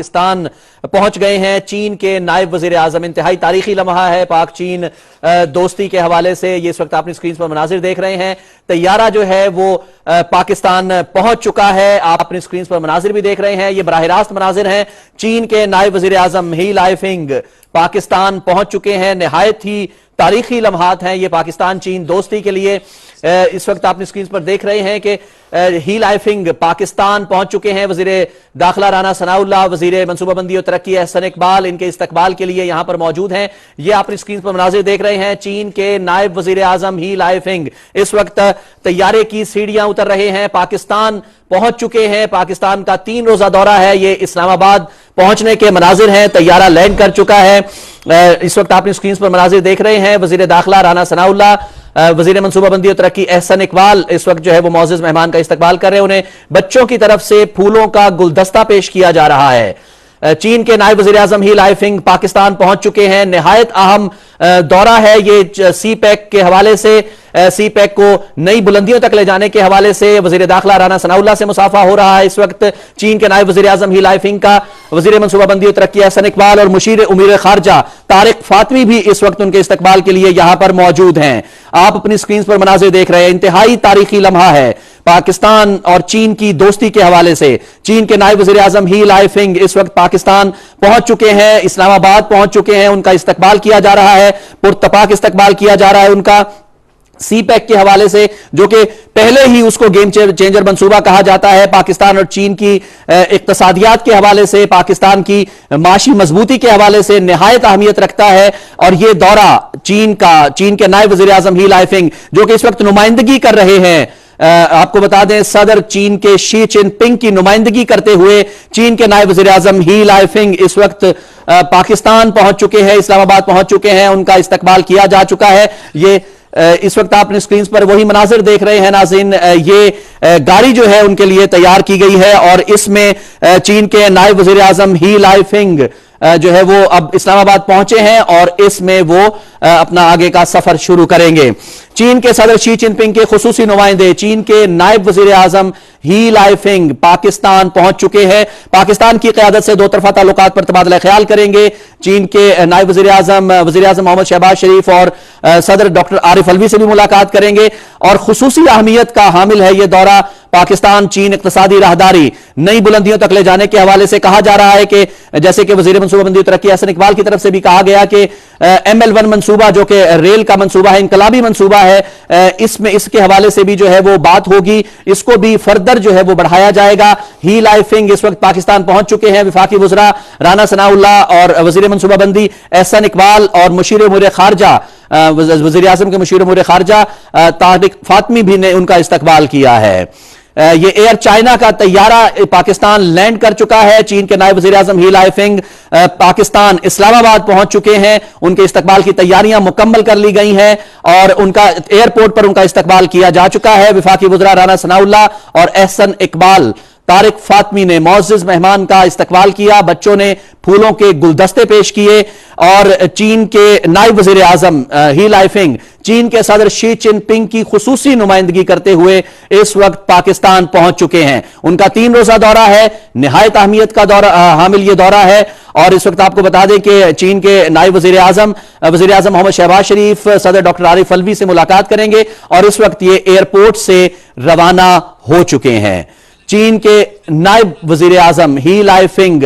पाकिस्तान पहुंच गए हैं। चीन के नायब वजीर आजम, इंतहाई तारीखी लम्हा है पाक चीन दोस्ती के हवाले से। ये इस वक्त अपनी स्क्रीन पर मनाजिर देख रहे हैं। तैयारा जो है वो पाकिस्तान पहुंच चुका है। आप अपनी स्क्रीन पर मनाजिर भी देख रहे हैं। ये बराह रास्त मनाजिर हैं। चीन के नायब वजीर आजम ही लाइफिंग पाकिस्तान पहुंच चुके हैं। निहायत ही तारीखी लम्हात हैं ये पाकिस्तान चीन दोस्ती के लिए। इस वक्त आपने स्क्रीन पर देख रहे हैं कि ही लाइफिंग पाकिस्तान पहुंच चुके हैं। वजीर दाखिला राना सनाउल्लाह, वजीर मनसूबाबंदी और तरक्की एहसन इकबाल इनके इस्तकबाल के लिए यहां पर मौजूद हैं। ये अपनी स्क्रीन पर मनाजिर देख रहे हैं। चीन के नायब वजीर आजम ही लाइफिंग इस वक्त तैयारे की सीढ़ियां उतर रहे हैं। पाकिस्तान पहुंच चुके हैं। पाकिस्तान का 3 रोजा दौरा है। ये इस्लामाबाद पहुंचने के मनाजिर हैं। तैयारा लैंड कर चुका है। इस वक्त आपने स्क्रीन पर मनाजिर देख रहे हैं। वजीर दाखिला राना सनाउल्लाह, वजीर मनसूबाबंदी और तरक्की एहसन इकबाल इस वक्त जो है वो मौजूद मेहमान का इस्तकबाल कर रहे हैं। उन्हें बच्चों की तरफ से फूलों का गुलदस्ता पेश किया जा रहा है। चीन के नायब वजीर आजम ही लाइफिंग पाकिस्तान पहुंच चुके हैं। निहायत अहम दौरा है ये सी पैक के हवाले से। सी पैक को नई बुलंदियों तक ले जाने के हवाले से वजीर दाखिला राना सनाउल्लाह से मुसाफा हो रहा है। इस वक्त चीन के नायब वजीर आजम ही लाइफिंग का वजीर मनसूबाबंदी और तरक्की एहसन इकबाल और मुशीर उमीर खारजा तारिक फातमी भी इस वक्त उनके इस्तकबाल के लिए यहां पर मौजूद हैं। आप अपनी स्क्रीन पर मनाजिर देख रहे हैं। इंतहाई तारीखी लम्हा है पाकिस्तान और चीन की दोस्ती के हवाले से। चीन के नायब वजीर आजम ही लाइफिंग इस वक्त पाकिस्तान पहुंच चुके हैं, इस्लामाबाद पहुंच चुके हैं। उनका इस्तकबाल किया जा रहा है, पुरतपाक इस्तकबाल किया जा रहा है उनका सी पैक के हवाले से, जो कि पहले ही उसको गेम चेंजर मंसूबा कहा जाता है। पाकिस्तान और चीन की इक्तसादियात के हवाले से, पाकिस्तान की माशी मजबूती के हवाले से निहायत अहमियत रखता है। और यह दौरा चीन के नायब वजीर आजम ही लाइफिंग जो कि इस वक्त नुमाइंदगी कर रहे हैं, आपको बता दें सदर चीन के शी जिनपिंग की नुमाइंदगी करते हुए चीन के नायब वजीर आजम ही लाइफिंग इस वक्त पाकिस्तान पहुंच चुके हैं, इस्लामाबाद पहुंच चुके हैं। उनका इस्तकबाल किया जा चुका है। ये इस वक्त आपने स्क्रीन पर वही मनाजिर देख रहे हैं नाज़रीन। ये गाड़ी जो है उनके लिए तैयार की गई है और इसमें चीन के नायब वजीर आजम ही लाइफिंग जो है वो अब इस्लामाबाद पहुंचे हैं और इसमें वो अपना आगे का सफर शुरू करेंगे। चीन के सदर शी जिनपिंग के खुसूसी नुमाइंदे चीन के नायब वजीर आजम ही लाइफिंग पाकिस्तान पहुंच चुके हैं। पाकिस्तान की क़यादत से 2 तरफ़ा ताल्लुकात पर तबादला ख्याल करेंगे। चीन के नायब वजीर आजम मोहम्मद शहबाज शरीफ और सदर डॉक्टर आरिफ अलवी से भी मुलाकात करेंगे। और खुसूसी अहमियत का हामिल है यह दौरा। पाकिस्तान चीन इक्तसादी राहदारी नई बुलंदियों तक ले जाने के हवाले से कहा जा रहा है कि जैसे कि वजीर मनसूबाबंदी और तरक्की एहसन इकबाल की तरफ से भी कहा गया कि ML1 मंसूबा जो कि रेल का मंसूबा है, इनकलाबी मंसूबा है, इसमें इसके हवाले से भी जो है वो बात होगी। इसको भी फर्दर जो है वो बढ़ाया जाएगा। ही लाइफिंग इस वक्त पाकिस्तान पहुंच चुके हैं। विफाकी वज़रा राना सनाउल्लाह और वजीर मनसूबाबंदी एहसन इकबाल और मुशीर उमूर खारजा वजीर आज़म के मुशीर उमूर खारजा तारिक फातमी भी ने उनका इस्तकबाल किया है। ये एयर चाइना का तैयारा पाकिस्तान लैंड कर चुका है। चीन के नायब वज़ीर आज़म ही लाइफिंग पाकिस्तान इस्लामाबाद पहुंच चुके हैं। उनके इस्तकबाल की तैयारियां मुकम्मल कर ली गई हैं और उनका एयरपोर्ट पर उनका इस्तकबाल किया जा चुका है। विफाकी वज़रा राना सनाउल्लाह और एहसन इकबाल तारिक फातमी ने मौजूद मेहमान का इस्तकबाल किया। बच्चों ने फूलों के गुलदस्ते पेश किए और चीन के नायब वज़ीर आज़म ही लाइफिंग चीन के सदर शी जिनपिंग की खुसूसी नुमाइंदगी करते हुए इस वक्त पाकिस्तान पहुंच चुके हैं। उनका 3 रोजा दौरा है। निहायत अहमियत का दौरा हामिल ये दौरा है। और इस वक्त आपको बता दें कि चीन के नायब वज़ीर आज़म मोहम्मद शहबाज शरीफ सदर डॉक्टर आरिफ अलवी से मुलाकात करेंगे और इस वक्त ये एयरपोर्ट से रवाना हो चुके हैं। चीन के नायब वज़ीर आज़म ही लाइफिंग